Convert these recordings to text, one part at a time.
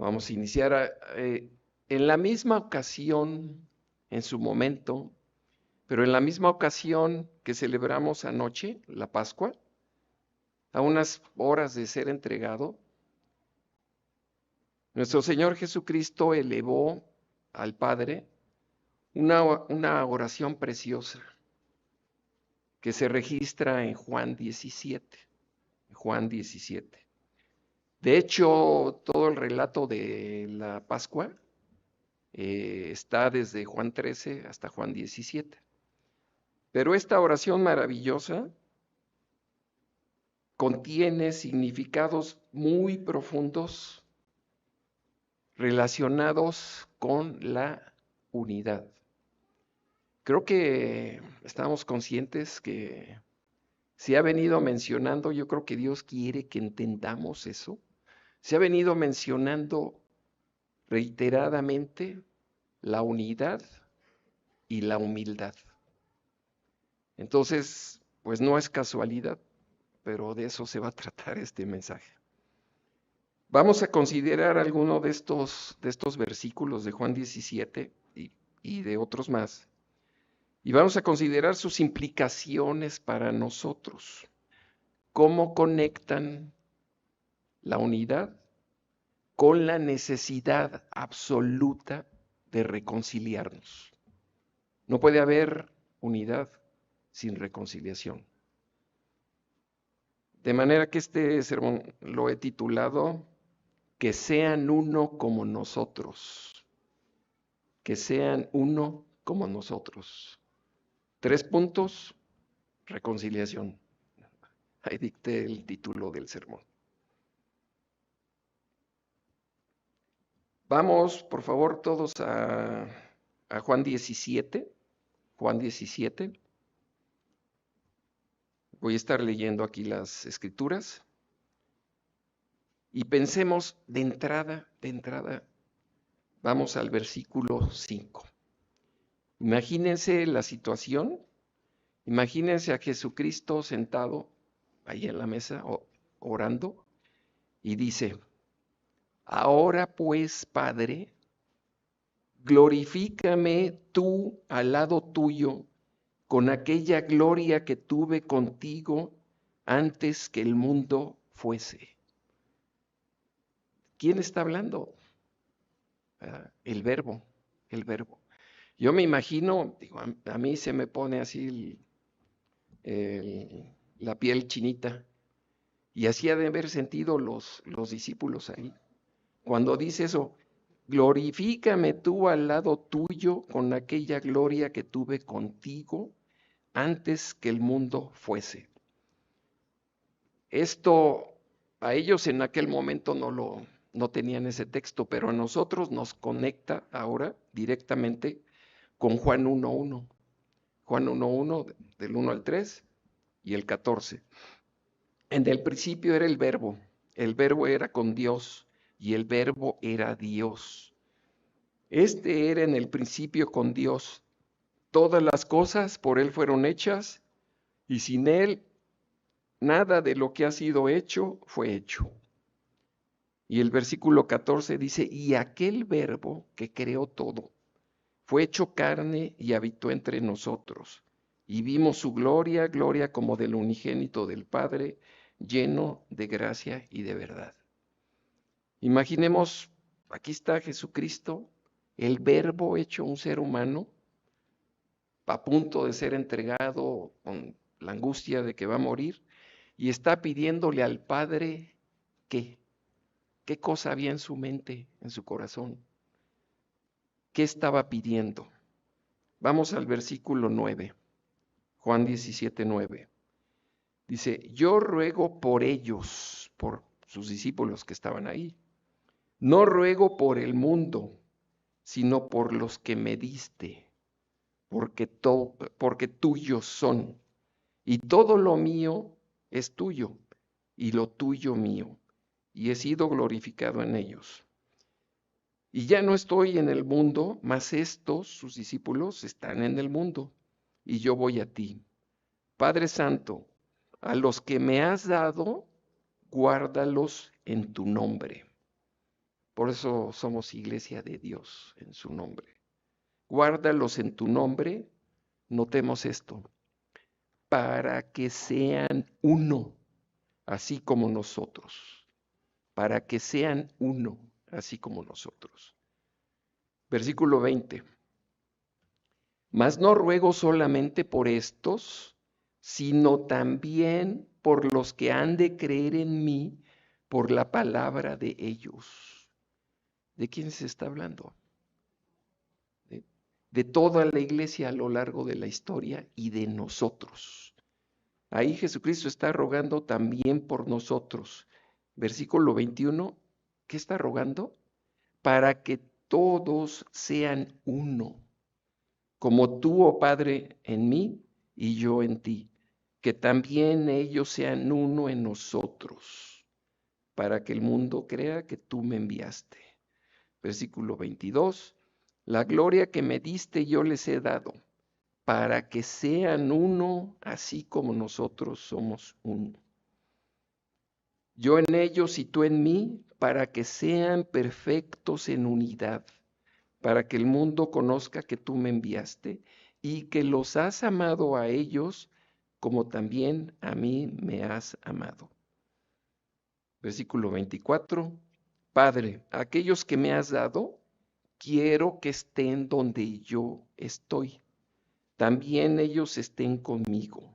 Vamos a iniciar en la misma ocasión, en su momento, pero en la misma ocasión que celebramos anoche, la Pascua, a unas horas de ser entregado, nuestro Señor Jesucristo elevó al Padre una oración preciosa que se registra en Juan 17. Juan 17. De hecho, todo el relato de la Pascua está desde Juan 13 hasta Juan 17. Pero esta oración maravillosa contiene significados muy profundos relacionados con la unidad. Creo que estamos conscientes que se ha venido mencionando, yo creo que Dios quiere que entendamos eso. Se ha venido mencionando reiteradamente la unidad y la humildad. Entonces, pues no es casualidad, pero de eso se va a tratar este mensaje. Vamos a considerar alguno de estos versículos de Juan 17 y de otros más. Y vamos a considerar sus implicaciones para nosotros. Cómo conectan la unidad con la necesidad absoluta de reconciliarnos. No puede haber unidad sin reconciliación. De manera que este sermón lo he titulado Que sean uno como nosotros. Que sean uno como nosotros. 3 puntos, reconciliación. Ahí dicté el título del sermón. Vamos, por favor, todos a Juan 17. Juan 17. Voy a estar leyendo aquí las escrituras. Y pensemos de entrada, vamos al versículo 5. Imagínense la situación, imagínense a Jesucristo sentado ahí en la mesa orando y dice, ahora pues, Padre, glorifícame tú al lado tuyo con aquella gloria que tuve contigo antes que el mundo fuese. ¿Quién está hablando? El verbo, el verbo. Yo me imagino, digo, a mí se me pone así la piel chinita, y así ha de haber sentido los discípulos ahí. Cuando dice eso, glorifícame tú al lado tuyo con aquella gloria que tuve contigo antes que el mundo fuese. Esto a ellos en aquel momento no tenían ese texto, pero a nosotros nos conecta ahora directamente con Juan 1.1. Juan 1.1 del 1 al 3 y el 14. En el principio era el verbo era con Dios y el verbo era Dios. Este era en el principio con Dios. Todas las cosas por Él fueron hechas y sin Él nada de lo que ha sido hecho fue hecho. Y el versículo 14 dice, y aquel verbo que creó todo fue hecho carne y habitó entre nosotros. Y vimos su gloria, gloria como del unigénito del Padre, lleno de gracia y de verdad. Imaginemos, aquí está Jesucristo, el verbo hecho un ser humano, a punto de ser entregado con la angustia de que va a morir, y está pidiéndole al Padre ¿qué? ¿Qué cosa había en su mente, en su corazón? ¿Qué estaba pidiendo? Vamos al versículo 9, Juan 17:9. Dice, yo ruego por ellos, por sus discípulos que estaban ahí. No ruego por el mundo, sino por los que me diste, porque tuyos son. Y todo lo mío es tuyo, y lo tuyo mío, y he sido glorificado en ellos. Y ya no estoy en el mundo, mas estos, sus discípulos, están en el mundo, y yo voy a ti. Padre Santo, a los que me has dado, guárdalos en tu nombre. Por eso somos iglesia de Dios en su nombre. Guárdalos en tu nombre, notemos esto, para que sean uno, así como nosotros. Para que sean uno, así como nosotros. Versículo 20. Mas no ruego solamente por estos, sino también por los que han de creer en mí por la palabra de ellos. ¿De quién se está hablando? De toda la iglesia a lo largo de la historia y de nosotros. Ahí Jesucristo está rogando también por nosotros. Versículo 21, ¿qué está rogando? Para que todos sean uno, como tú, oh Padre, en mí y yo en ti, que también ellos sean uno en nosotros, para que el mundo crea que tú me enviaste. Versículo 22, la gloria que me diste yo les he dado, para que sean uno, así como nosotros somos uno. Yo en ellos y tú en mí, para que sean perfectos en unidad, para que el mundo conozca que tú me enviaste y que los has amado a ellos como también a mí me has amado. Versículo 24. Padre, aquellos que me has dado, quiero que estén donde yo estoy. También ellos estén conmigo,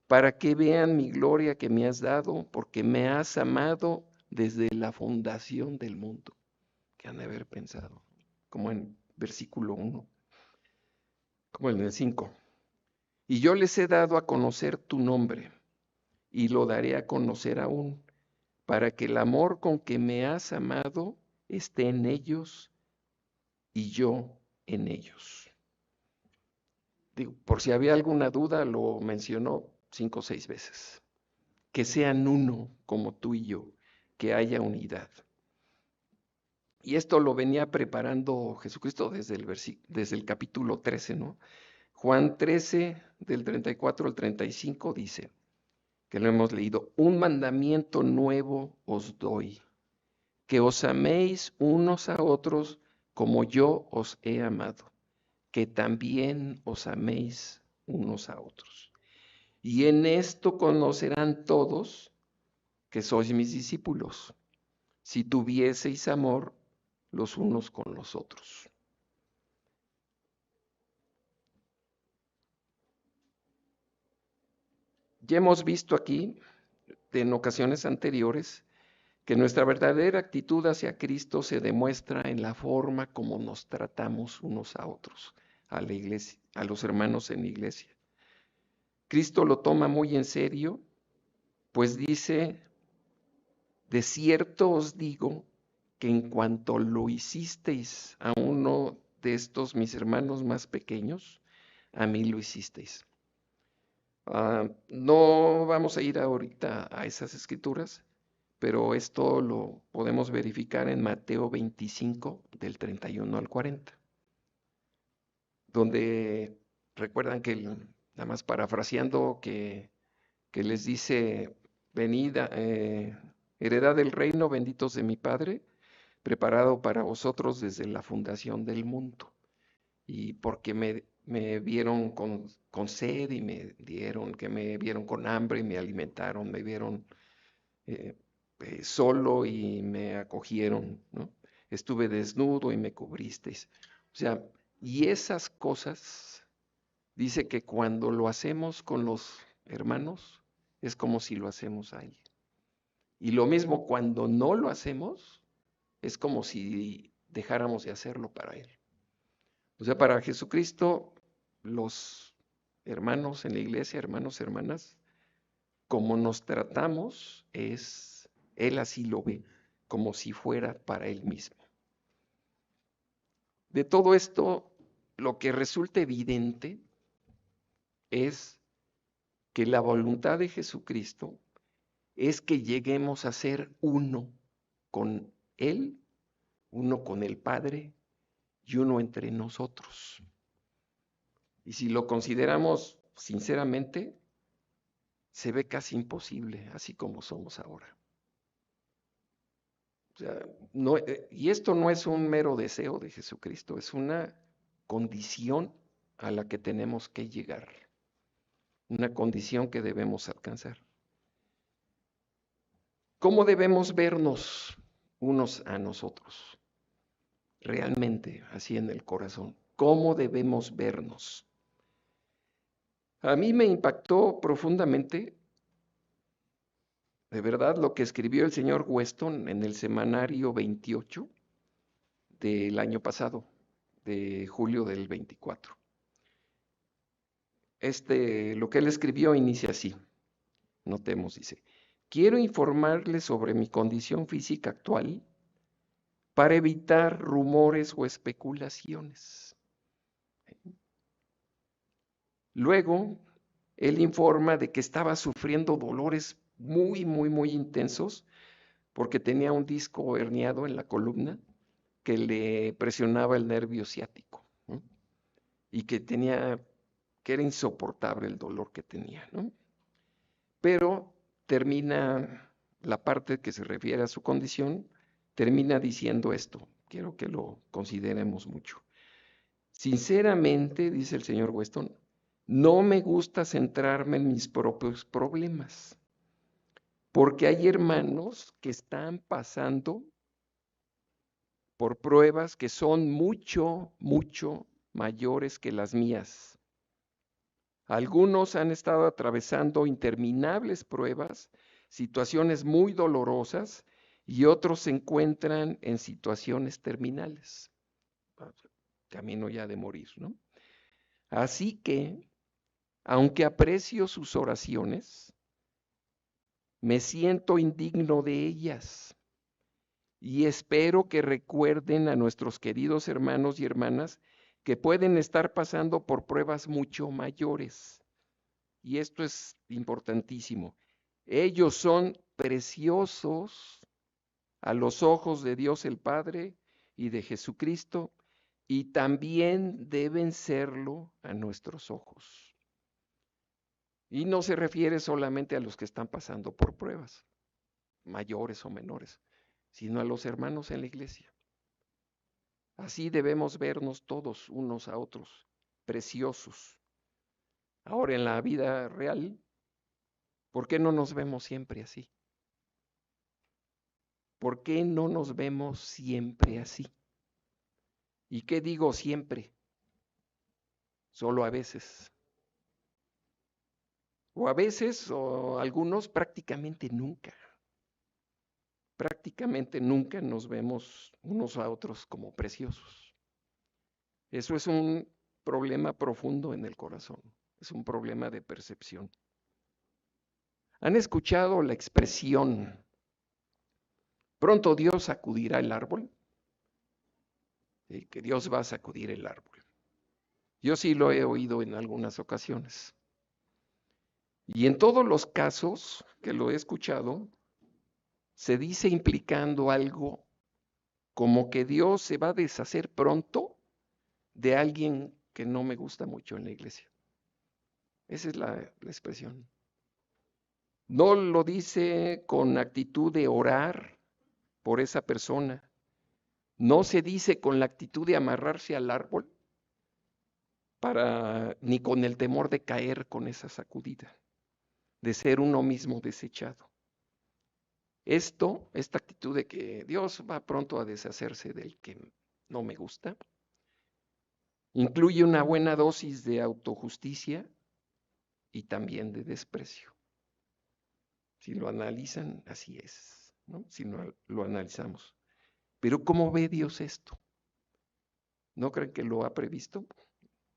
para que vean mi gloria que me has dado, porque me has amado desde la fundación del mundo. Que han de haber pensado, como en versículo 1, como en el 5. Y yo les he dado a conocer tu nombre, y lo daré a conocer aún, para que el amor con que me has amado esté en ellos y yo en ellos. Digo, por si había alguna duda, lo mencionó 5 o 6 veces. Que sean uno como tú y yo, que haya unidad. Y esto lo venía preparando Jesucristo desde el capítulo 13, ¿no? Juan 13, del 34 al 35 dice, que lo hemos leído, un mandamiento nuevo os doy, que os améis unos a otros como yo os he amado, que también os améis unos a otros. Y en esto conocerán todos que sois mis discípulos, si tuvieseis amor los unos con los otros. Ya hemos visto aquí, en ocasiones anteriores, que nuestra verdadera actitud hacia Cristo se demuestra en la forma como nos tratamos unos a otros, a la iglesia, a los hermanos en la iglesia. Cristo lo toma muy en serio, pues dice, de cierto os digo que en cuanto lo hicisteis a uno de estos mis hermanos más pequeños, a mí lo hicisteis. No vamos a ir ahorita a esas escrituras, pero esto lo podemos verificar en Mateo 25, del 31 al 40, donde recuerdan que, nada más parafraseando, que les dice, venid, heredad del reino, benditos de mi Padre, preparado para vosotros desde la fundación del mundo. Y porque me vieron con sed y me dieron, que me vieron con hambre y me alimentaron, me vieron solo y me acogieron, ¿no? Estuve desnudo y me cubristeis. O sea, y esas cosas, dice que cuando lo hacemos con los hermanos, es como si lo hacemos a Él. Y lo mismo cuando no lo hacemos, es como si dejáramos de hacerlo para Él. O sea, para Jesucristo, los hermanos en la iglesia, hermanos, hermanas, como nos tratamos, Él así lo ve, como si fuera para Él mismo. De todo esto, lo que resulta evidente es que la voluntad de Jesucristo es que lleguemos a ser uno con Él, uno con el Padre y uno entre nosotros. Y si lo consideramos sinceramente, se ve casi imposible, así como somos ahora. O sea, no, y esto no es un mero deseo de Jesucristo, es una condición a la que tenemos que llegar, una condición que debemos alcanzar. ¿Cómo debemos vernos unos a nosotros? Realmente, así en el corazón. ¿Cómo debemos vernos? A mí me impactó profundamente, de verdad, lo que escribió el señor Weston en el semanario 28 del año pasado, de julio del 24. Lo que él escribió inicia así, notemos, dice: quiero informarles sobre mi condición física actual para evitar rumores o especulaciones. Luego, él informa de que estaba sufriendo dolores muy intensos porque tenía un disco herniado en la columna que le presionaba el nervio ciático, ¿no? Y que era insoportable el dolor que tenía, ¿no? Pero termina la parte que se refiere a su condición, termina diciendo esto, quiero que lo consideremos mucho. Sinceramente, dice el señor Weston, no me gusta centrarme en mis propios problemas, porque hay hermanos que están pasando por pruebas que son mucho mayores que las mías. Algunos han estado atravesando interminables pruebas, situaciones muy dolorosas, y otros se encuentran en situaciones terminales, camino ya de morir, ¿no? Así que, aunque aprecio sus oraciones, me siento indigno de ellas y espero que recuerden a nuestros queridos hermanos y hermanas que pueden estar pasando por pruebas mucho mayores. Y esto es importantísimo. Ellos son preciosos a los ojos de Dios el Padre y de Jesucristo, y también deben serlo a nuestros ojos. Y no se refiere solamente a los que están pasando por pruebas, mayores o menores, sino a los hermanos en la iglesia. Así debemos vernos todos unos a otros, preciosos. Ahora en la vida real, ¿por qué no nos vemos siempre así? ¿Por qué no nos vemos siempre así? ¿Y qué digo siempre? Solo a veces. O a veces, o algunos prácticamente nunca. Prácticamente nunca nos vemos unos a otros como preciosos. Eso es un problema profundo en el corazón. Es un problema de percepción. ¿Han escuchado la expresión, pronto Dios sacudirá el árbol? Que Dios va a sacudir el árbol. Yo sí lo he oído en algunas ocasiones. Y en todos los casos que lo he escuchado, se dice implicando algo como que Dios se va a deshacer pronto de alguien que no me gusta mucho en la iglesia. Esa es la expresión. No lo dice con actitud de orar por esa persona. No se dice con la actitud de amarrarse al árbol ni con el temor de caer con esa sacudida, de ser uno mismo desechado. Esta actitud de que Dios va pronto a deshacerse del que no me gusta, incluye una buena dosis de autojusticia y también de desprecio. Si lo analizan, así es, ¿no? Si lo analizamos. Pero ¿cómo ve Dios esto? ¿No creen que lo ha previsto?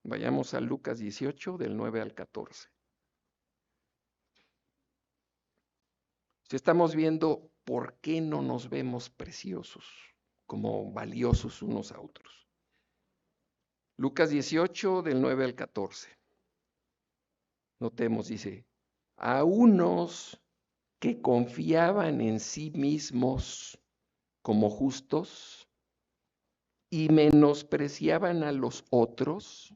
Vayamos a Lucas 18, del 9 al 14. Si estamos viendo por qué no nos vemos preciosos, como valiosos unos a otros. Lucas 18, del 9 al 14. Notemos, dice, a unos que confiaban en sí mismos como justos y menospreciaban a los otros,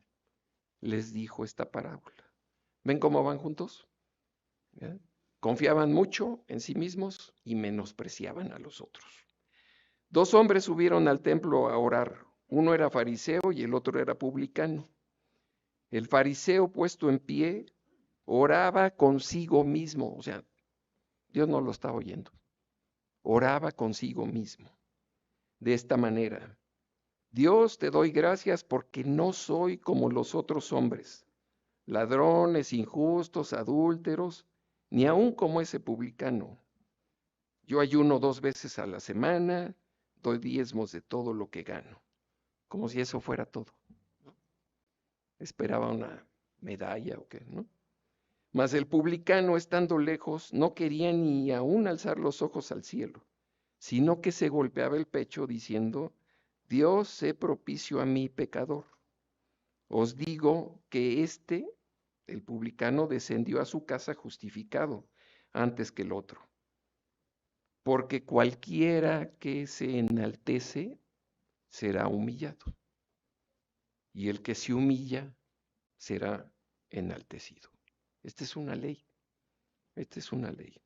les dijo esta parábola. ¿Ven cómo van juntos? ¿Ya? Confiaban mucho en sí mismos y menospreciaban a los otros. 2 hombres subieron al templo a orar. Uno era fariseo y el otro era publicano. El fariseo, puesto en pie, oraba consigo mismo. O sea, Dios no lo estaba oyendo. Oraba consigo mismo. De esta manera: Dios, te doy gracias porque no soy como los otros hombres, ladrones, injustos, adúlteros, ni aun como ese publicano. Yo ayuno 2 veces a la semana, doy diezmos de todo lo que gano. Como si eso fuera todo. Esperaba una medalla o qué, ¿no? Mas el publicano, estando lejos, no quería ni aún alzar los ojos al cielo, sino que se golpeaba el pecho diciendo: Dios, sé propicio a mí, pecador. Os digo que el publicano, descendió a su casa justificado antes que el otro. Porque cualquiera que se enaltece será humillado, y el que se humilla será enaltecido. Esta es una ley, esta es una ley.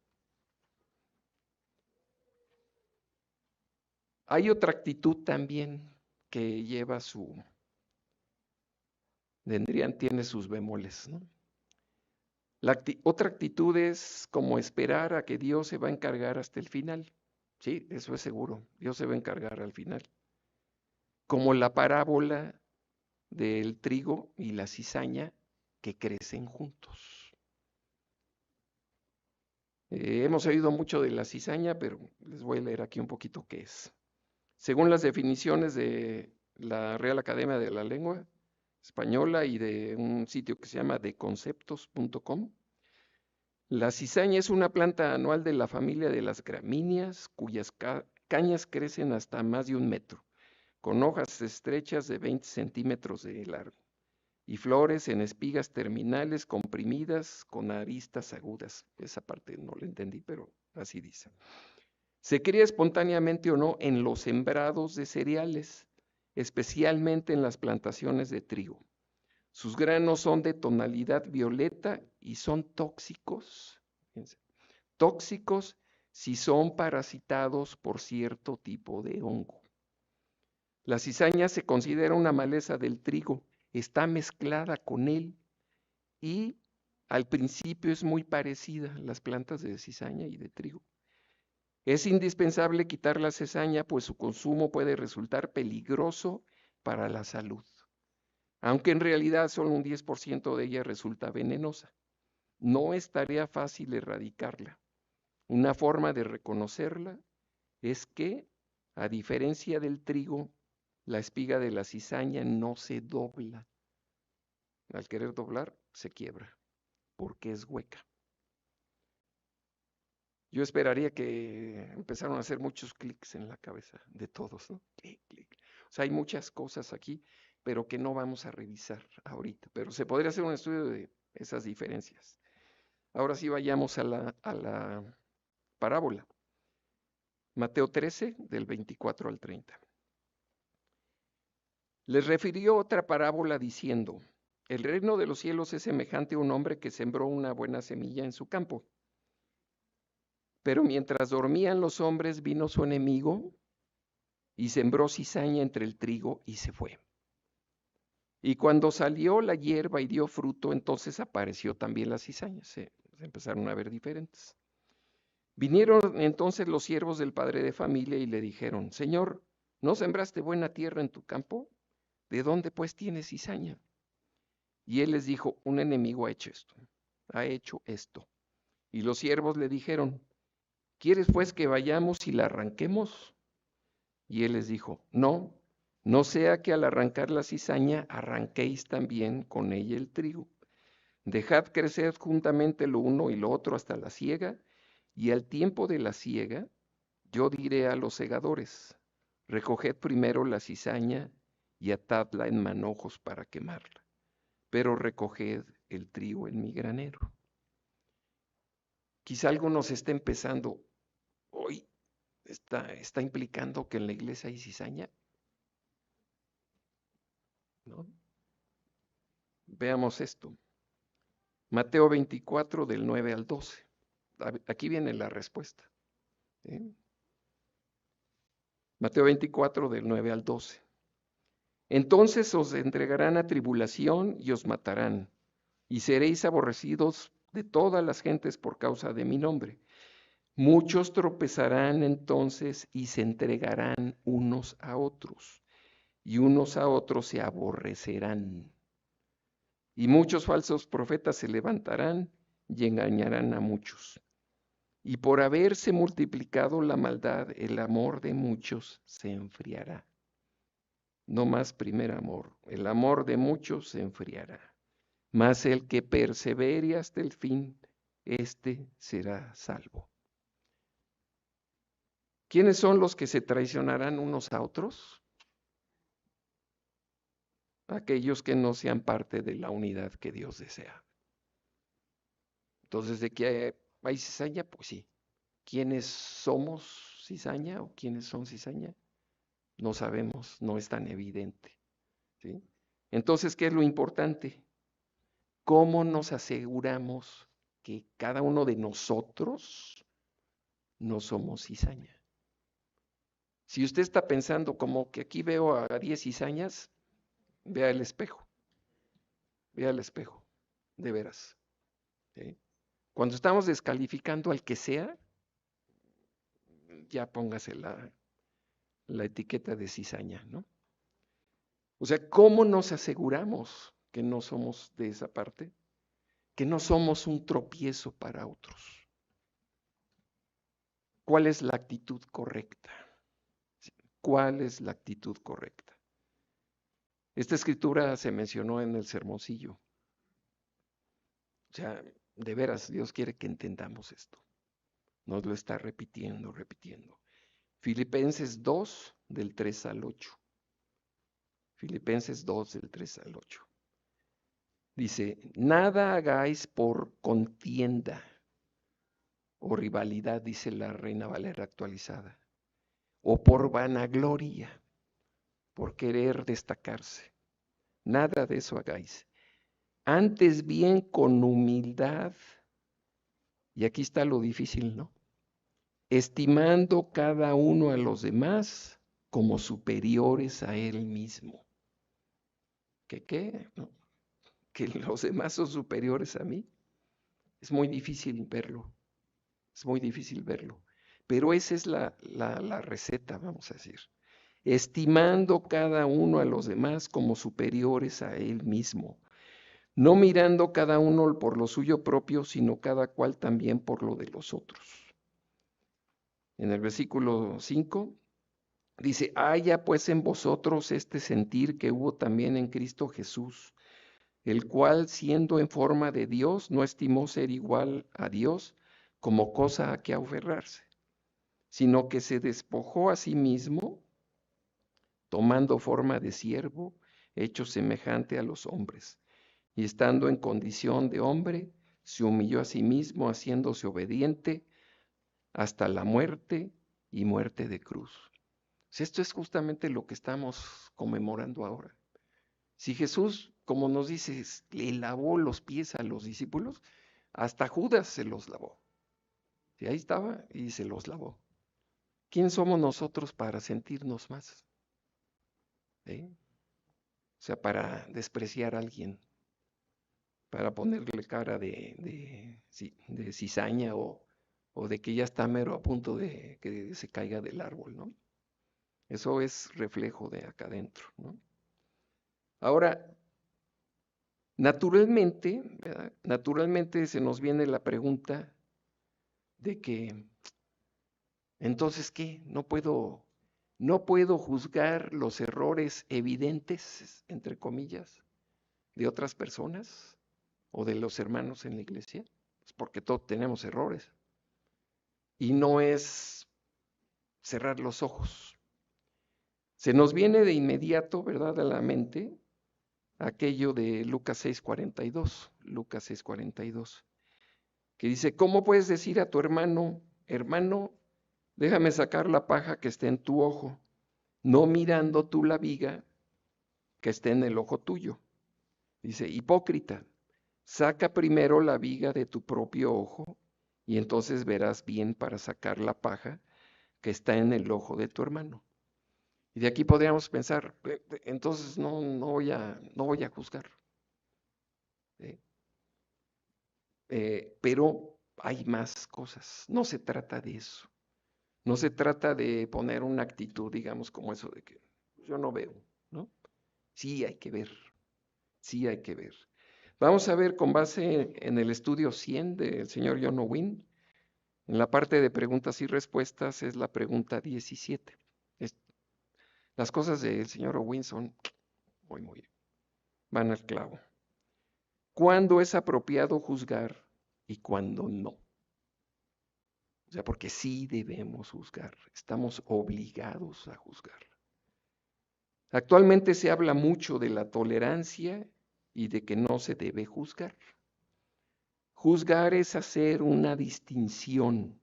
Hay otra actitud también que lleva tiene sus bemoles, ¿no? Otra actitud es como esperar a que Dios se va a encargar hasta el final. Sí, eso es seguro, Dios se va a encargar al final. Como la parábola del trigo y la cizaña que crecen juntos. Hemos oído mucho de la cizaña, pero les voy a leer aquí un poquito qué es. Según las definiciones de la Real Academia de la Lengua Española y de un sitio que se llama deconceptos.com, la cizaña es una planta anual de la familia de las gramíneas, cuyas cañas crecen hasta más de 1 metro, con hojas estrechas de 20 centímetros de largo y flores en espigas terminales comprimidas con aristas agudas. Esa parte no la entendí, pero así dice. Se cría espontáneamente o no en los sembrados de cereales, especialmente en las plantaciones de trigo. Sus granos son de tonalidad violeta y son tóxicos. Fíjense, tóxicos si son parasitados por cierto tipo de hongo. La cizaña se considera una maleza del trigo, está mezclada con él y al principio es muy parecida a las plantas de cizaña y de trigo. Es indispensable quitar la cizaña, pues su consumo puede resultar peligroso para la salud, aunque en realidad solo un 10% de ella resulta venenosa. No es tarea fácil erradicarla. Una forma de reconocerla es que, a diferencia del trigo, la espiga de la cizaña no se dobla. Al querer doblar, se quiebra, porque es hueca. Yo esperaría que empezaron a hacer muchos clics en la cabeza de todos, ¿no? Clic, clic. O sea, hay muchas cosas aquí, pero que no vamos a revisar ahorita. Pero se podría hacer un estudio de esas diferencias. Ahora sí vayamos a la parábola. Mateo 13, del 24 al 30. Les refirió otra parábola diciendo: el reino de los cielos es semejante a un hombre que sembró una buena semilla en su campo. Pero mientras dormían los hombres, vino su enemigo y sembró cizaña entre el trigo y se fue. Y cuando salió la hierba y dio fruto, entonces apareció también la cizaña. Se empezaron a ver diferentes. Vinieron entonces los siervos del padre de familia y le dijeron: Señor, ¿no sembraste buena tierra en tu campo? ¿De dónde pues tienes cizaña? Y él les dijo: un enemigo ha hecho esto. Y los siervos le dijeron: ¿quieres pues que vayamos y la arranquemos? Y él les dijo: no, no sea que al arrancar la cizaña arranquéis también con ella el trigo. Dejad crecer juntamente lo uno y lo otro hasta la siega, y al tiempo de la siega yo diré a los segadores: recoged primero la cizaña y atadla en manojos para quemarla, pero recoged el trigo en mi granero. Quizá algo nos esté empezando hoy. Está implicando que en la iglesia hay cizaña, ¿no? Veamos esto. Mateo 24, del 9 al 12. Aquí viene la respuesta. ¿Sí? Mateo 24, del 9 al 12. Entonces os entregarán a tribulación y os matarán, y seréis aborrecidos de todas las gentes por causa de mi nombre. Muchos tropezarán entonces y se entregarán unos a otros, y unos a otros se aborrecerán. Y muchos falsos profetas se levantarán y engañarán a muchos. Y por haberse multiplicado la maldad, el amor de muchos se enfriará. No más primer amor, el amor de muchos se enfriará. Mas el que persevere hasta el fin, éste será salvo. ¿Quiénes son los que se traicionarán unos a otros? Aquellos que no sean parte de la unidad que Dios desea. Entonces, ¿de qué hay cizaña? Pues sí. ¿Quiénes somos cizaña o quiénes son cizaña? No sabemos, no es tan evidente, ¿sí? Entonces, ¿qué es lo importante? ¿Cómo nos aseguramos que cada uno de nosotros no somos cizaña? Si usted está pensando como que aquí veo a 10 cizañas, vea el espejo, de veras, ¿sí? Cuando estamos descalificando al que sea, ya póngase la etiqueta de cizaña, ¿no? O sea, ¿cómo nos aseguramos que no somos de esa parte? Que no somos un tropiezo para otros. ¿Cuál es la actitud correcta? ¿Cuál es la actitud correcta? Esta escritura se mencionó en el sermoncillo. O sea, de veras, Dios quiere que entendamos esto. Nos lo está repitiendo. Filipenses 2, del 3 al 8. Filipenses 2, del 3 al 8. Dice, nada hagáis por contienda o rivalidad, dice la Reina Valera actualizada, o por vanagloria, por querer destacarse. Nada de eso hagáis. Antes bien con humildad, y aquí está lo difícil, ¿no? Estimando cada uno a los demás como superiores a él mismo. ¿Que qué? ¿No? ¿Que los demás son superiores a mí? Es muy difícil verlo, es muy difícil verlo. Pero esa es la receta, vamos a decir. Estimando cada uno a los demás como superiores a él mismo, no mirando cada uno por lo suyo propio, sino cada cual también por lo de los otros. En el versículo 5 dice, haya pues en vosotros este sentir que hubo también en Cristo Jesús, el cual siendo en forma de Dios, no estimó ser igual a Dios como cosa a que aferrarse, sino que se despojó a sí mismo, tomando forma de siervo, hecho semejante a los hombres, y estando en condición de hombre, se humilló a sí mismo, haciéndose obediente hasta la muerte y muerte de cruz. Esto es justamente lo que estamos conmemorando ahora. Si Jesús, como nos dice, le lavó los pies a los discípulos, hasta Judas se los lavó. Y ahí estaba y se los lavó. ¿Quién somos nosotros para sentirnos más? ¿Eh? O sea, para despreciar a alguien, para ponerle cara de cizaña o de que ya está mero a punto de que se caiga del árbol, ¿no? Eso es reflejo de acá adentro, ¿no? Ahora, naturalmente, ¿verdad? Naturalmente se nos viene la pregunta de que, entonces, ¿qué? No puedo juzgar los errores evidentes, entre comillas, de otras personas o de los hermanos en la iglesia, pues porque todos tenemos errores. Y no es cerrar los ojos. Se nos viene de inmediato, ¿verdad?, a la mente aquello de Lucas 6:42, Lucas 6:42, que dice, ¿cómo puedes decir a tu hermano, hermano, déjame sacar la paja que esté en tu ojo, no mirando tú la viga que esté en el ojo tuyo? Dice, hipócrita, saca primero la viga de tu propio ojo y entonces verás bien para sacar la paja que está en el ojo de tu hermano. Y de aquí podríamos pensar, entonces no voy a juzgar. ¿Sí? Pero hay más cosas. No se trata de eso. No se trata de poner una actitud, digamos, como eso de que yo no veo, ¿no? Sí hay que ver, sí hay que ver. Vamos a ver con base en el estudio 100 del señor John Owen, en la parte de preguntas y respuestas es la pregunta 17. Las cosas del señor Owen son muy, van al clavo. ¿Cuándo es apropiado juzgar y cuándo no? O sea, porque sí debemos juzgar, estamos obligados a juzgar. Actualmente se habla mucho de la tolerancia y de que no se debe juzgar. Juzgar es hacer una distinción,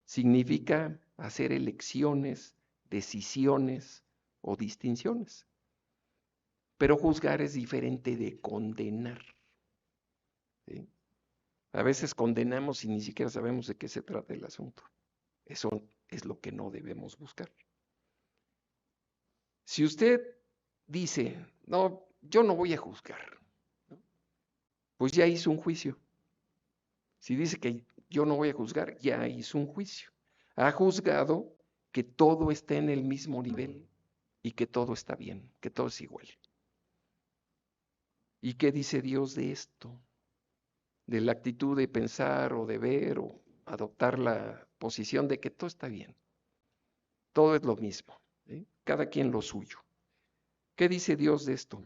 significa hacer elecciones, decisiones o distinciones. Pero juzgar es diferente de condenar. ¿Sí? A veces condenamos y ni siquiera sabemos de qué se trata el asunto. Eso es lo que no debemos buscar. Si usted dice, no, yo no voy a juzgar, ¿no? Pues ya hizo un juicio. Si dice que yo no voy a juzgar, ya hizo un juicio. Ha juzgado que todo está en el mismo nivel y que todo está bien, que todo es igual. ¿Y qué dice Dios de esto? De la actitud de pensar o de ver o adoptar la posición de que todo está bien. Todo es lo mismo, ¿sí? Cada quien lo suyo. ¿Qué dice Dios de esto?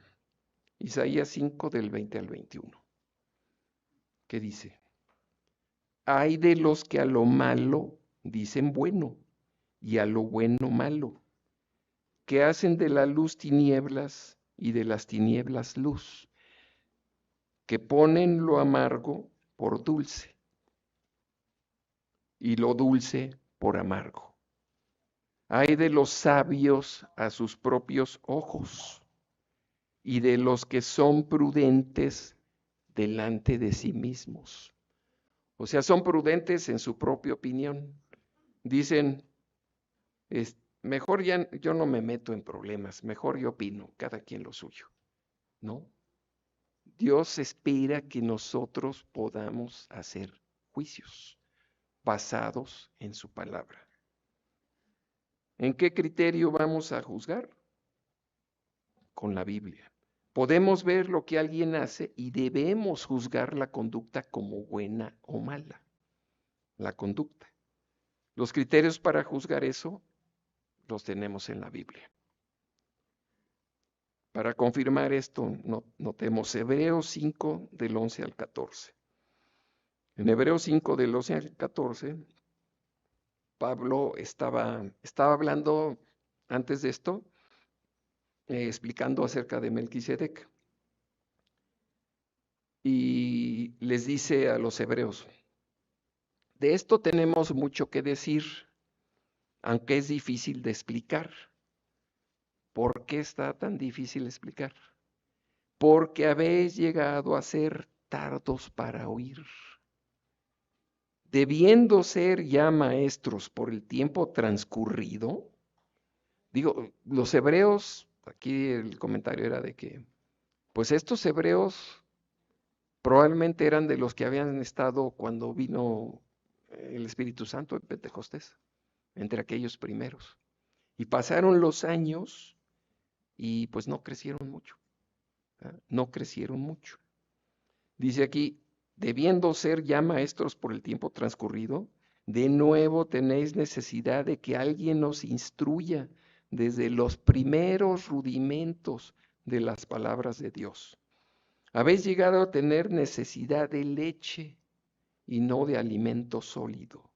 Isaías 5 del 20 al 21. ¿Qué dice? Hay de los que a lo malo dicen bueno y a lo bueno malo, que hacen de la luz tinieblas y de las tinieblas luz, que ponen lo amargo por dulce y lo dulce por amargo. Hay de los sabios a sus propios ojos y de los que son prudentes delante de sí mismos. O sea, son prudentes en su propia opinión. Dicen, mejor ya yo no me meto en problemas, mejor yo opino, cada quien lo suyo. ¿No? Dios espera que nosotros podamos hacer juicios basados en su palabra. ¿En qué criterio vamos a juzgar? Con la Biblia. Podemos ver lo que alguien hace y debemos juzgar la conducta como buena o mala. La conducta. Los criterios para juzgar eso los tenemos en la Biblia. Para confirmar esto, notemos Hebreos 5 del 11 al 14. En Hebreos 5 del 11 al 14, Pablo estaba hablando antes de esto, explicando acerca de Melquisedec. Y les dice a los hebreos, de esto tenemos mucho que decir, aunque es difícil de explicar. ¿Por qué está tan difícil explicar? Porque habéis llegado a ser tardos para oír. Debiendo ser ya maestros por el tiempo transcurrido. Digo, los hebreos, aquí el comentario era de que, pues estos hebreos probablemente eran de los que habían estado cuando vino el Espíritu Santo en Pentecostés, entre aquellos primeros. Y pasaron los años y pues no crecieron mucho, ¿verdad? No crecieron mucho. Dice aquí, debiendo ser ya maestros por el tiempo transcurrido, de nuevo tenéis necesidad de que alguien os instruya desde los primeros rudimentos de las palabras de Dios. Habéis llegado a tener necesidad de leche y no de alimento sólido.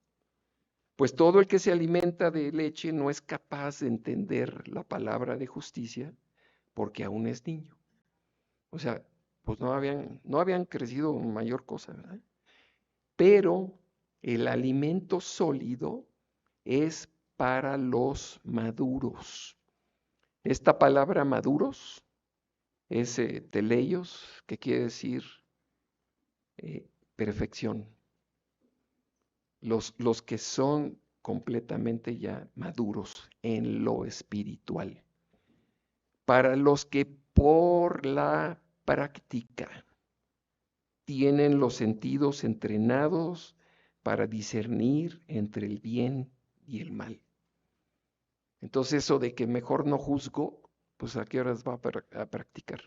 Pues todo el que se alimenta de leche no es capaz de entender la palabra de justicia porque aún es niño. O sea, pues no habían crecido mayor cosa, ¿verdad? Pero el alimento sólido es para los maduros. Esta palabra maduros es teleios, que quiere decir perfección. Los que son completamente ya maduros en lo espiritual. para los que por la práctica tienen los sentidos entrenados para discernir entre el bien y el mal. Entonces eso de que mejor no juzgo, pues ¿a qué horas va a practicar?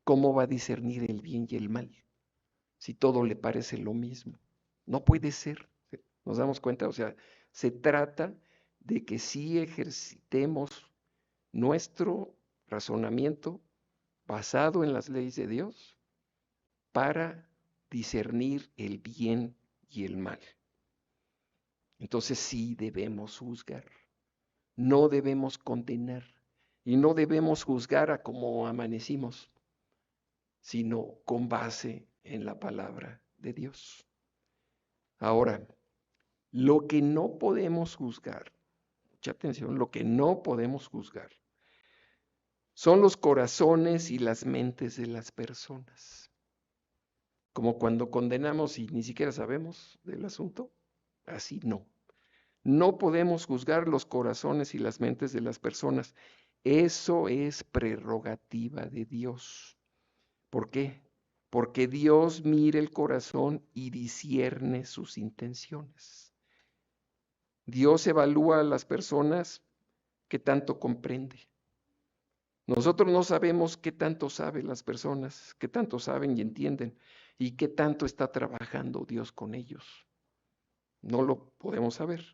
¿Cómo va a discernir el bien y el mal? Si todo le parece lo mismo. No puede ser. ¿Nos damos cuenta? O sea, se trata de que sí ejercitemos nuestro razonamiento basado en las leyes de Dios para discernir el bien y el mal. Entonces sí debemos juzgar, no debemos condenar y no debemos juzgar a como amanecimos, sino con base en la palabra de Dios. Ahora, lo que no podemos juzgar, mucha atención, lo que no podemos juzgar son los corazones y las mentes de las personas. Como cuando condenamos y ni siquiera sabemos del asunto, así no. No podemos juzgar los corazones y las mentes de las personas. Eso es prerrogativa de Dios. ¿Por qué? Porque Dios mira el corazón y discierne sus intenciones. Dios evalúa a las personas que tanto comprende. Nosotros no sabemos qué tanto saben las personas, qué tanto saben y entienden, y qué tanto está trabajando Dios con ellos. No lo podemos saber.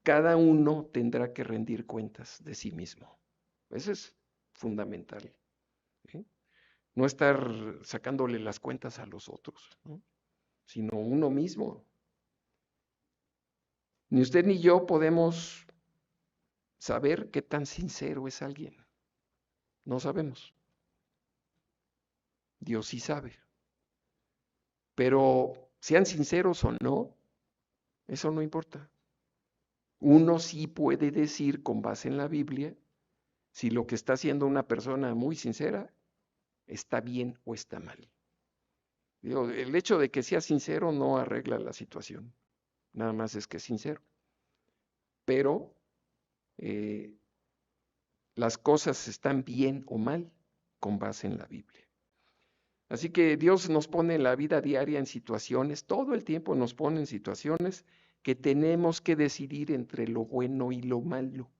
Cada uno tendrá que rendir cuentas de sí mismo. Eso es fundamental. ¿Sí? No estar sacándole las cuentas a los otros, ¿no? Sino uno mismo. Ni usted ni yo podemos saber qué tan sincero es alguien. No sabemos. Dios sí sabe. Pero sean sinceros o no, eso no importa. Uno sí puede decir con base en la Biblia si lo que está haciendo una persona muy sincera está bien o está mal. Digo, el hecho de que sea sincero no arregla la situación, nada más es que es sincero. Pero las cosas están bien o mal con base en la Biblia. Así que Dios nos pone en la vida diaria en situaciones, todo el tiempo nos pone en situaciones que tenemos que decidir entre lo bueno y lo malo.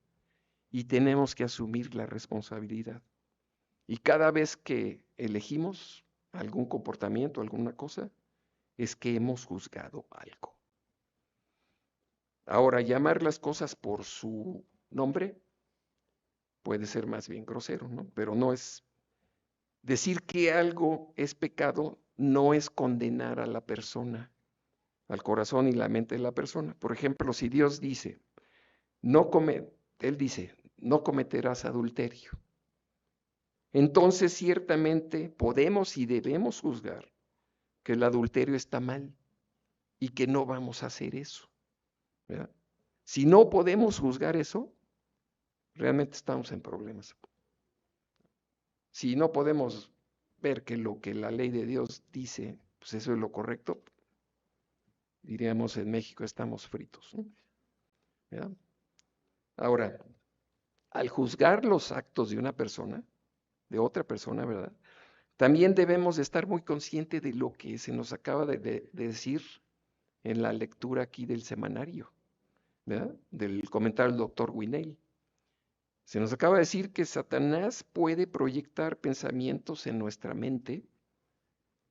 Y tenemos que asumir la responsabilidad. Y cada vez que elegimos algún comportamiento, alguna cosa, es que hemos juzgado algo. Ahora, llamar las cosas por su nombre puede ser más bien grosero, ¿no? Pero no es decir que algo es pecado, no es condenar a la persona, al corazón y la mente de la persona. Por ejemplo, si Dios dice, Él dice, no cometerás adulterio. Entonces, ciertamente podemos y debemos juzgar que el adulterio está mal y que no vamos a hacer eso, ¿verdad? Si no podemos juzgar eso, realmente estamos en problemas. Si no podemos ver que lo que la ley de Dios dice, pues eso es lo correcto, diríamos en México estamos fritos, ¿no? ¿Verdad? Ahora, al juzgar los actos de una persona, de otra persona, ¿verdad? También debemos de estar muy conscientes de lo que se nos acaba de decir en la lectura aquí del semanario, ¿verdad? Del comentario del doctor Winell. Se nos acaba de decir que Satanás puede proyectar pensamientos en nuestra mente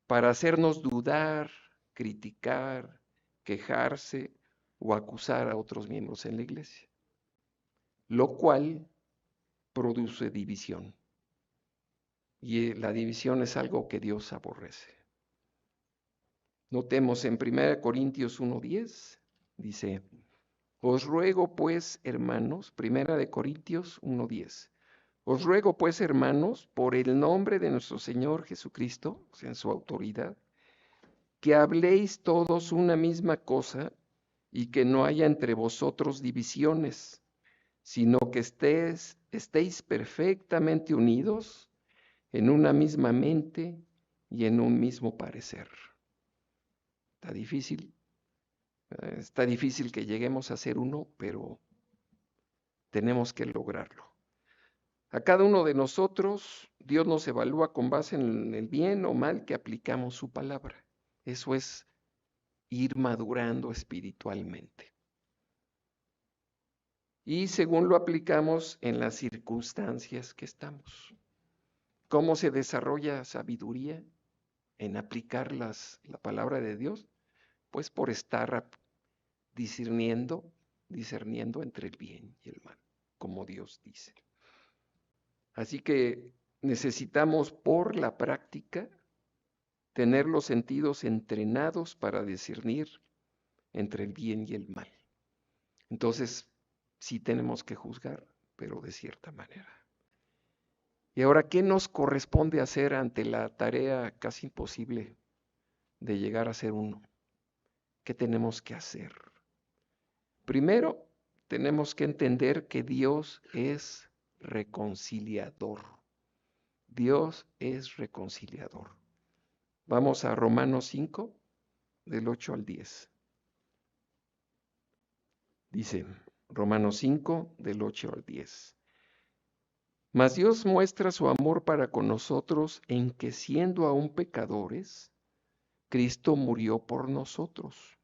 para hacernos dudar, criticar, quejarse o acusar a otros miembros en la iglesia, lo cual produce división. Y la división es algo que Dios aborrece. Notemos en 1 Corintios 1:10, dice, os ruego pues, hermanos, 1 Corintios 1:10, os ruego pues, hermanos, por el nombre de nuestro Señor Jesucristo, o sea, en su autoridad, que habléis todos una misma cosa y que no haya entre vosotros divisiones, sino que estéis perfectamente unidos en una misma mente y en un mismo parecer. Está difícil que lleguemos a ser uno, pero tenemos que lograrlo. A cada uno de nosotros, Dios nos evalúa con base en el bien o mal que aplicamos su palabra. Eso es ir madurando espiritualmente. Y según lo aplicamos en las circunstancias que estamos. ¿Cómo se desarrolla sabiduría en aplicar la palabra de Dios? Pues por estar discerniendo entre el bien y el mal, como Dios dice. Así que necesitamos por la práctica tener los sentidos entrenados para discernir entre el bien y el mal. Entonces, sí tenemos que juzgar, pero de cierta manera. Y ahora, ¿qué nos corresponde hacer ante la tarea casi imposible de llegar a ser uno? ¿Qué tenemos que hacer? Primero, tenemos que entender que Dios es reconciliador. Dios es reconciliador. Vamos a Romanos 5, del 8 al 10. Dice, Romanos 5, del 8 al 10. Mas Dios muestra su amor para con nosotros en que siendo aún pecadores, Cristo murió por nosotros.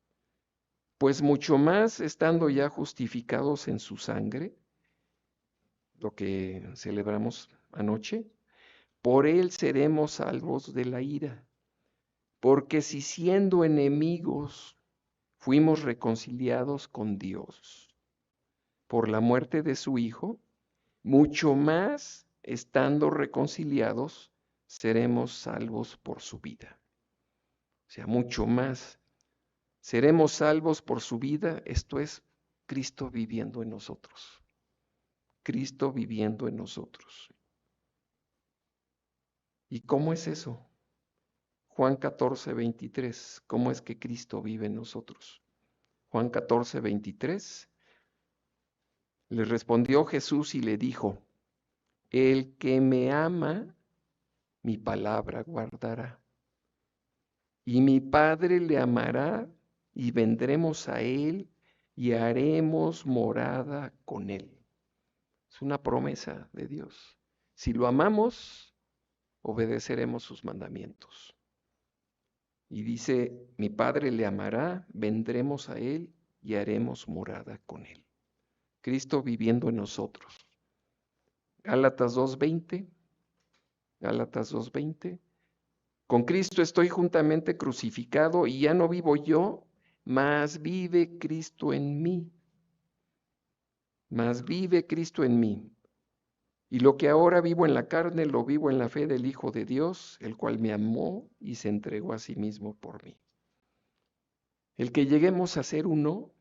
Pues mucho más estando ya justificados en su sangre, lo que celebramos anoche, por él seremos salvos de la ira. Porque si siendo enemigos fuimos reconciliados con Dios por la muerte de su Hijo, mucho más estando reconciliados seremos salvos por su vida. O sea, mucho más seremos salvos por su vida, esto es Cristo viviendo en nosotros. Cristo viviendo en nosotros. ¿Y cómo es eso? Juan 14, 23. ¿Cómo es que Cristo vive en nosotros? Juan 14, 23. Le respondió Jesús y le dijo, el que me ama, mi palabra guardará. Y mi Padre le amará y vendremos a él y haremos morada con él. Es una promesa de Dios. Si lo amamos, obedeceremos sus mandamientos. Y dice, mi Padre le amará, vendremos a él y haremos morada con él. Cristo viviendo en nosotros. Gálatas 2:20. Gálatas 2:20. Con Cristo estoy juntamente crucificado y ya no vivo yo, mas vive Cristo en mí. Mas vive Cristo en mí. Y lo que ahora vivo en la carne, lo vivo en la fe del Hijo de Dios, el cual me amó y se entregó a sí mismo por mí. El que lleguemos a ser uno,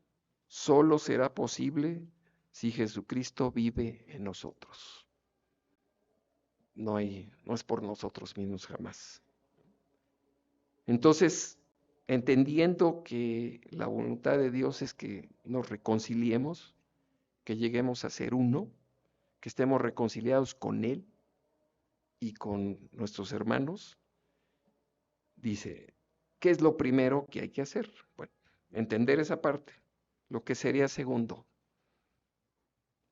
solo será posible si Jesucristo vive en nosotros. No es por nosotros mismos jamás. Entonces, entendiendo que la voluntad de Dios es que nos reconciliemos, que lleguemos a ser uno, que estemos reconciliados con Él y con nuestros hermanos, dice, ¿qué es lo primero que hay que hacer? Bueno, entender esa parte. Lo que sería segundo,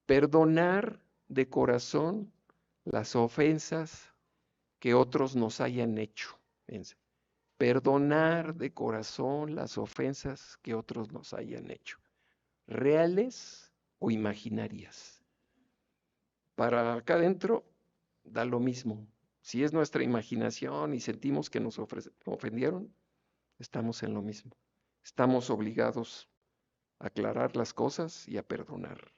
perdonar de corazón las ofensas que otros nos hayan hecho. Fíjense. Perdonar de corazón las ofensas que otros nos hayan hecho, reales o imaginarias. Para acá adentro da lo mismo. Si es nuestra imaginación y sentimos que nos ofendieron, estamos en lo mismo. Estamos obligados a aclarar las cosas y a perdonar.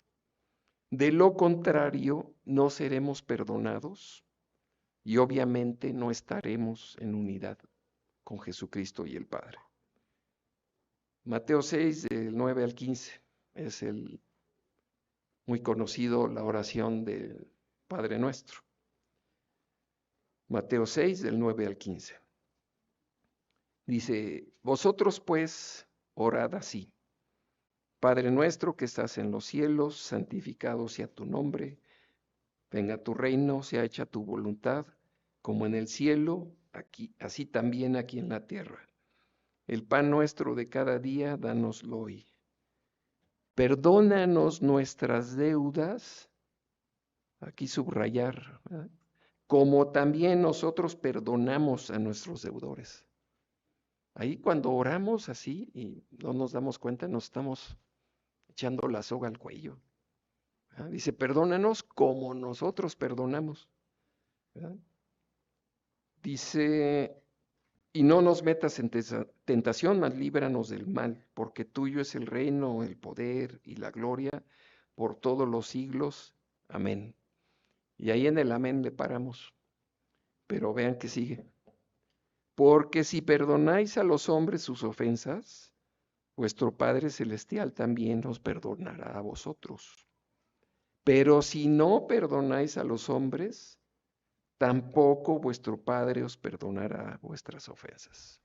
De lo contrario, no seremos perdonados y obviamente no estaremos en unidad con Jesucristo y el Padre. Mateo 6, del 9 al 15, es el muy conocido, la oración del Padre Nuestro. Mateo 6, del 9 al 15. Dice, vosotros pues orad así. Padre nuestro que estás en los cielos, santificado sea tu nombre. Venga tu reino, sea hecha tu voluntad, como en el cielo, aquí, así también aquí en la tierra. El pan nuestro de cada día, dánoslo hoy. Perdónanos nuestras deudas, aquí subrayar, ¿verdad? Como también nosotros perdonamos a nuestros deudores. Ahí cuando oramos así y no nos damos cuenta, nos estamos echando la soga al cuello, ¿verdad? Dice, perdónanos como nosotros perdonamos, ¿verdad? Dice, y no nos metas en tentación, mas líbranos del mal, porque tuyo es el reino, el poder y la gloria por todos los siglos. Amén. Y ahí en el amén le paramos, pero vean que sigue. Porque si perdonáis a los hombres sus ofensas, vuestro Padre Celestial también os perdonará a vosotros. Pero si no perdonáis a los hombres, tampoco vuestro Padre os perdonará vuestras ofensas.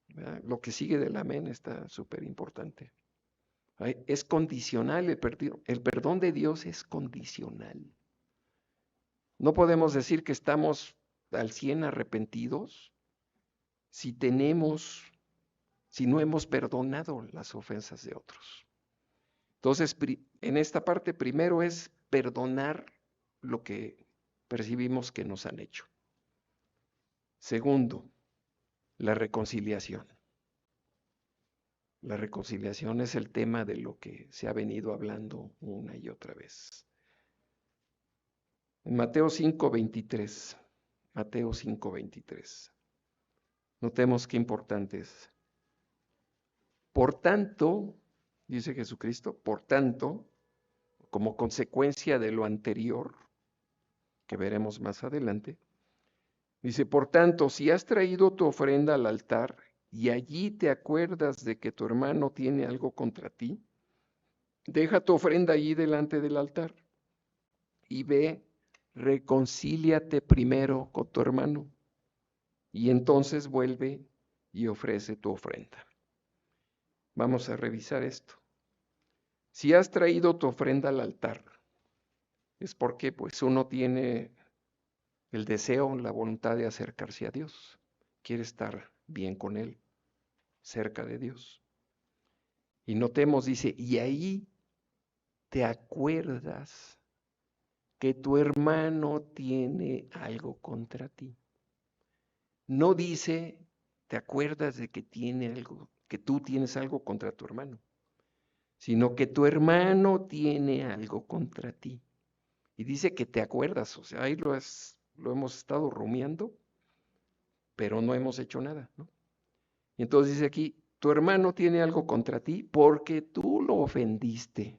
¿Verdad? Lo que sigue del amén está súper importante. Es condicional, el perdón de Dios es condicional. No podemos decir que estamos al 100 arrepentidos si no hemos perdonado las ofensas de otros. Entonces, en esta parte primero es perdonar lo que percibimos que nos han hecho. Segundo, la reconciliación. La reconciliación es el tema de lo que se ha venido hablando una y otra vez. En Mateo 5:23, Mateo 5:23. Notemos qué importante es. Por tanto, dice Jesucristo, por tanto, como consecuencia de lo anterior, que veremos más adelante, dice, por tanto, si has traído tu ofrenda al altar y allí te acuerdas de que tu hermano tiene algo contra ti, deja tu ofrenda allí delante del altar y ve, reconcíliate primero con tu hermano y entonces vuelve y ofrece tu ofrenda. Vamos a revisar esto. Si has traído tu ofrenda al altar, es porque pues uno tiene el deseo, la voluntad de acercarse a Dios. Quiere estar bien con Él, cerca de Dios. Y notemos, dice, y ahí te acuerdas que tu hermano tiene algo contra ti. No dice, te acuerdas de que tiene algo, que tú tienes algo contra tu hermano, sino que tu hermano tiene algo contra ti. Y dice que te acuerdas, o sea, ahí lo hemos estado rumiando, pero no hemos hecho nada, ¿no? Y entonces dice aquí, tu hermano tiene algo contra ti porque tú lo ofendiste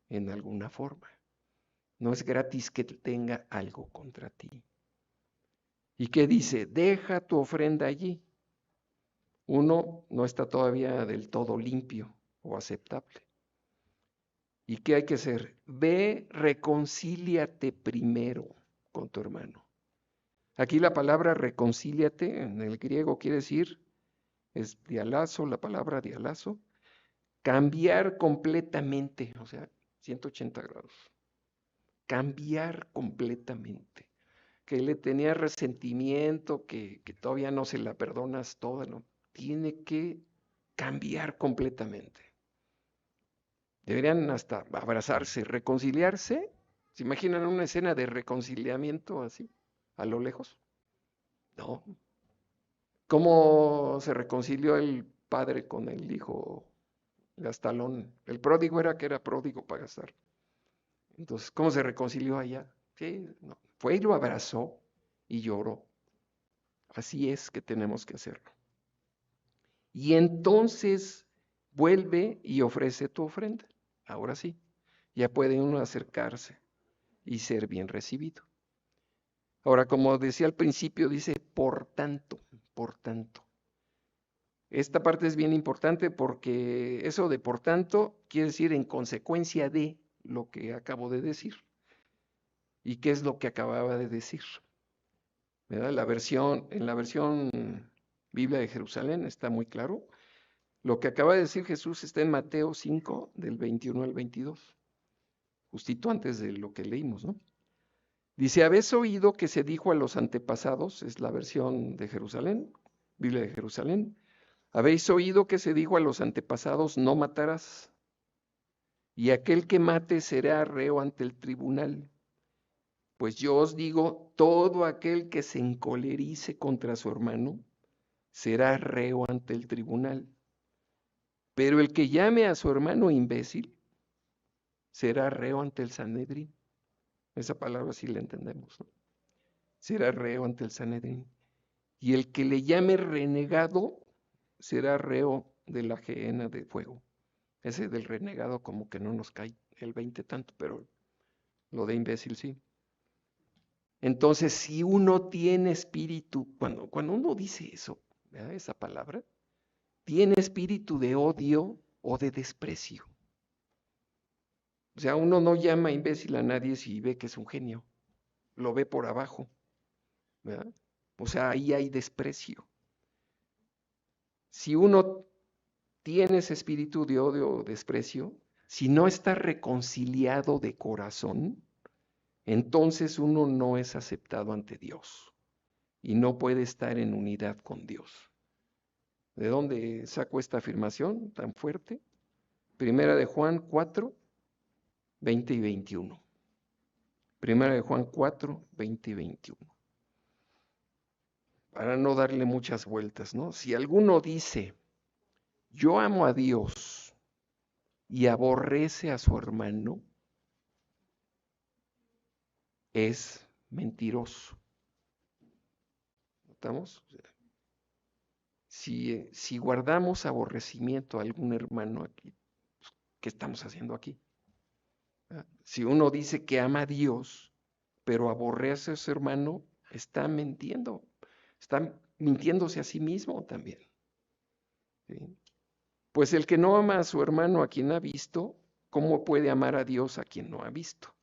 en alguna forma. No es gratis que tenga algo contra ti. ¿Y qué dice? Deja tu ofrenda allí. Uno no está todavía del todo limpio o aceptable. ¿Y qué hay que hacer? Ve, reconcíliate primero con tu hermano. Aquí la palabra reconcíliate en el griego quiere decir, es dialazo, la palabra dialazo, cambiar completamente, o sea, 180 grados. Cambiar completamente. Que le tenía resentimiento, que todavía no se la perdonas toda, ¿no? Tiene que cambiar completamente. Deberían hasta abrazarse, reconciliarse. ¿Se imaginan una escena de reconciliamiento así, a lo lejos? No. ¿Cómo se reconcilió el padre con el hijo gastalón? El pródigo era que era pródigo para gastar. Entonces, ¿cómo se reconcilió allá? Sí, no. Fue y lo abrazó y lloró. Así es que tenemos que hacerlo. Y entonces vuelve y ofrece tu ofrenda. Ahora sí, ya puede uno acercarse y ser bien recibido. Ahora, como decía al principio, dice por tanto, por tanto. Esta parte es bien importante porque eso de por tanto quiere decir en consecuencia de lo que acabo de decir. ¿Y qué es lo que acababa de decir? ¿Verdad? En la versión Biblia de Jerusalén está muy claro. Lo que acaba de decir Jesús está en Mateo 5, del 21 al 22, justito antes de lo que leímos, ¿no? Dice, ¿habéis oído que se dijo a los antepasados? Es la versión de Jerusalén, Biblia de Jerusalén. ¿Habéis oído que se dijo a los antepasados, no matarás? Y aquel que mate será reo ante el tribunal. Pues yo os digo, todo aquel que se encolerice contra su hermano será reo ante el tribunal. Pero el que llame a su hermano imbécil será reo ante el Sanedrín. Esa palabra sí la entendemos, ¿no? Será reo ante el Sanedrín. Y el que le llame renegado será reo de la gehenna de fuego. Ese del renegado como que no nos cae el 20 tanto, pero lo de imbécil sí. Entonces, si uno tiene espíritu, cuando uno dice eso, ¿verdad? Esa palabra, tiene espíritu de odio o de desprecio. O sea, uno no llama imbécil a nadie si ve que es un genio, lo ve por abajo, ¿verdad? O sea, ahí hay desprecio. Si uno tiene ese espíritu de odio o desprecio, si no está reconciliado de corazón, entonces uno no es aceptado ante Dios y no puede estar en unidad con Dios. ¿De dónde saco esta afirmación tan fuerte? Primera de Juan 4, 20 y 21. Primera de Juan 4, 20 y 21. Para no darle muchas vueltas, ¿no? Si alguno dice, yo amo a Dios y aborrece a su hermano, es mentiroso. ¿Notamos? Si guardamos aborrecimiento a algún hermano aquí, ¿qué estamos haciendo aquí? Si uno dice que ama a Dios, pero aborrece a su hermano, está mintiendo. Está mintiéndose a sí mismo también. ¿Sí? Pues el que no ama a su hermano a quien ha visto, ¿cómo puede amar a Dios a quien no ha visto?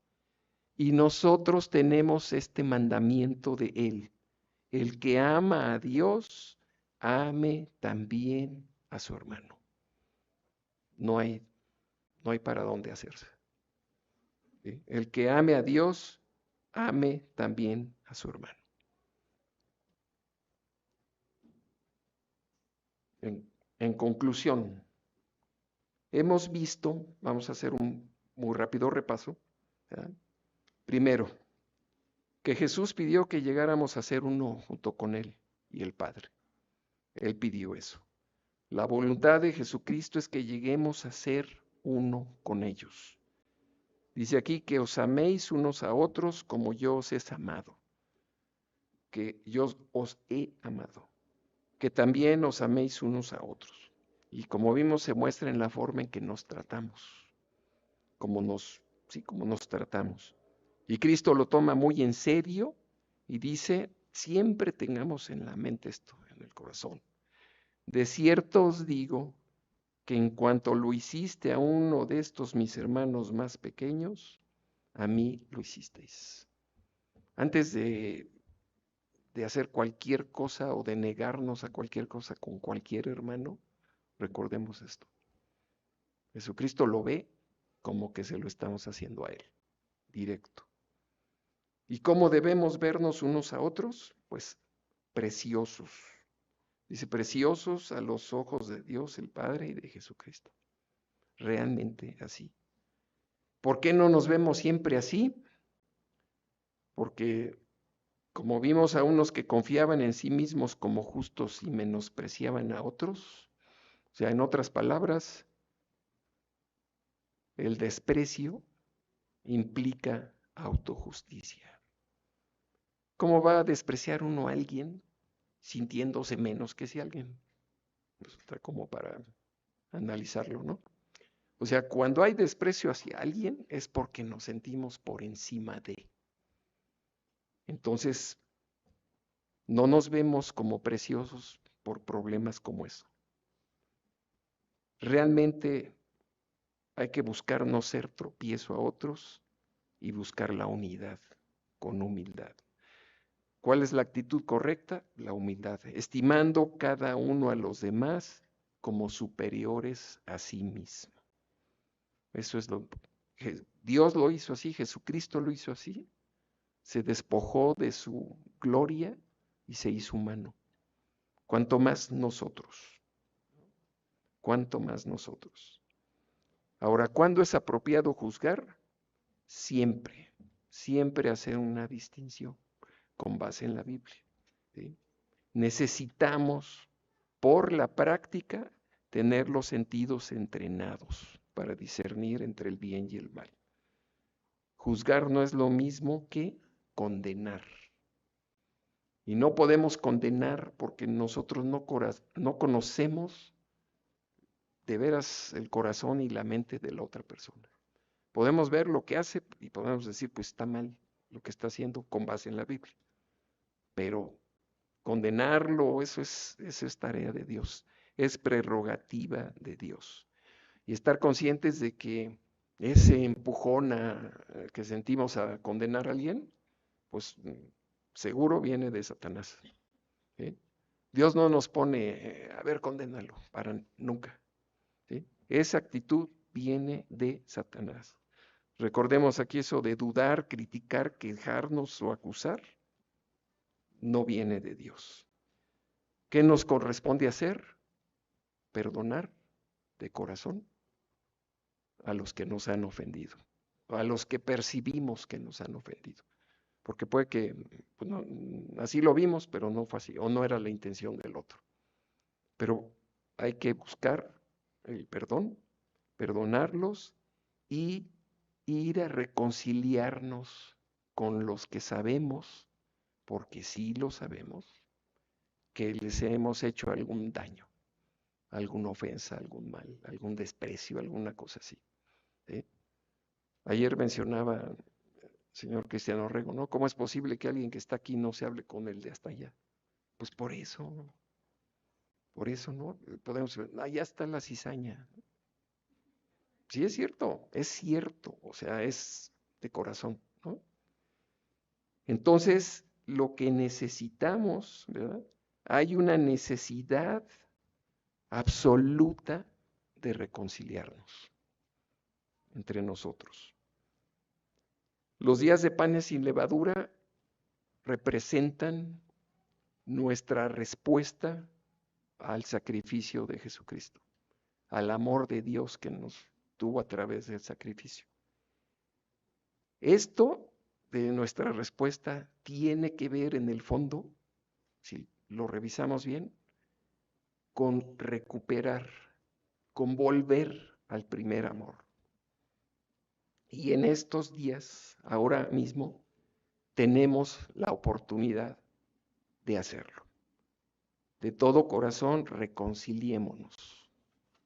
Y nosotros tenemos este mandamiento de Él. El que ama a Dios, ame también a su hermano. No hay para dónde hacerse. ¿Sí? El que ame a Dios, ame también a su hermano. En conclusión, hemos visto, vamos a hacer un muy rápido repaso. ¿Verdad? Primero, que Jesús pidió que llegáramos a ser uno junto con Él y el Padre. Él pidió eso. La voluntad de Jesucristo es que lleguemos a ser uno con ellos. Dice aquí que os améis unos a otros como yo os he amado, que yo os he amado, que también os améis unos a otros. Y como vimos, se muestra en la forma en que nos tratamos, como nos tratamos. Y Cristo lo toma muy en serio y dice, siempre tengamos en la mente esto, en el corazón. De cierto os digo que en cuanto lo hiciste a uno de estos mis hermanos más pequeños, a mí lo hicisteis. Antes de hacer cualquier cosa o de negarnos a cualquier cosa con cualquier hermano, recordemos esto. Jesucristo lo ve como que se lo estamos haciendo a Él, directo. ¿Y cómo debemos vernos unos a otros? Pues preciosos. Dice, preciosos a los ojos de Dios el Padre y de Jesucristo. Realmente así. ¿Por qué no nos vemos siempre así? Porque como vimos a unos que confiaban en sí mismos como justos y menospreciaban a otros, o sea, en otras palabras, el desprecio implica autojusticia. ¿Cómo va a despreciar uno a alguien sintiéndose menos que si alguien? Pues está como para analizarlo, ¿no? O sea, cuando hay desprecio hacia alguien es porque nos sentimos por encima de. Entonces, no nos vemos como preciosos por problemas como eso. Realmente hay que buscar no ser tropiezo a otros y buscar la unidad con humildad. ¿Cuál es la actitud correcta? La humildad, estimando cada uno a los demás como superiores a sí mismo. Eso es Dios lo hizo así, Jesucristo lo hizo así. Se despojó de su gloria y se hizo humano. Cuanto más nosotros. Cuanto más nosotros. Ahora, ¿cuándo es apropiado juzgar? Siempre. siempre hacer una distinción con base en la Biblia. ¿Sí? Necesitamos, por la práctica, tener los sentidos entrenados para discernir entre el bien y el mal. Juzgar no es lo mismo que condenar. Y no podemos condenar porque nosotros no conocemos de veras el corazón y la mente de la otra persona. Podemos ver lo que hace y podemos decir, pues está mal lo que está haciendo con base en la Biblia. Pero condenarlo, eso es tarea de Dios, es prerrogativa de Dios. Y estar conscientes de que ese empujón que sentimos a condenar a alguien, pues seguro viene de Satanás. ¿Sí? Dios no nos pone, a ver, condénalo, para nunca. ¿Sí? Esa actitud viene de Satanás. Recordemos aquí eso de dudar, criticar, quejarnos o acusar, no viene de Dios. ¿Qué nos corresponde hacer? Perdonar de corazón a los que nos han ofendido, a los que percibimos que nos han ofendido. Porque puede que pues no, así lo vimos, pero no fue así, o no era la intención del otro. Pero hay que buscar el perdón, perdonarlos y ir a reconciliarnos con los que sabemos, porque sí lo sabemos, que les hemos hecho algún daño, alguna ofensa, algún mal, algún desprecio, alguna cosa así. ¿Sí? Ayer mencionaba señor Cristiano Rego, ¿no? ¿Cómo es posible que alguien que está aquí no se hable con el de hasta allá? Pues por eso, ¿no? Podemos ver, allá está la cizaña. Sí, es cierto, o sea, es de corazón, ¿no? Entonces, lo que necesitamos, ¿verdad? Hay una necesidad absoluta de reconciliarnos entre nosotros. Los días de panes sin levadura representan nuestra respuesta al sacrificio de Jesucristo, al amor de Dios que nos tuvo a través del sacrificio. Esto de nuestra respuesta tiene que ver en el fondo, si lo revisamos bien, con recuperar, con volver al primer amor. Y en estos días, ahora mismo, tenemos la oportunidad de hacerlo. De todo corazón, reconciliémonos.